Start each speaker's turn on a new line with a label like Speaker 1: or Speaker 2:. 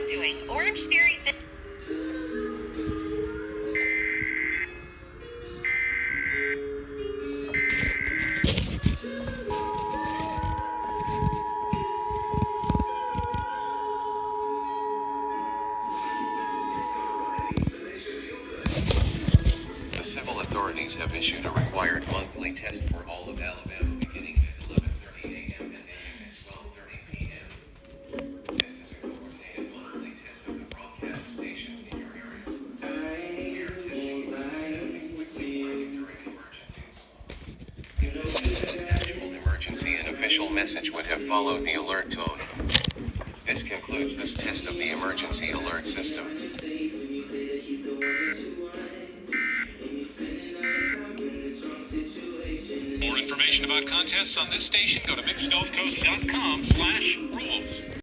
Speaker 1: doing. Orange Theory.
Speaker 2: The civil authorities have issued a required monthly test for all of Alabama beginning at 11:30 a.m. and ending at 12:30 p.m. This is a coordinated monthly test of the broadcast stations in your area. We are testing quickly during emergencies. In the event that an actual emergency, an official message would have followed the alert tone. This concludes this test of the emergency alert system.
Speaker 3: More information about contests on this station, go to mixedgulfcoast.com/rules.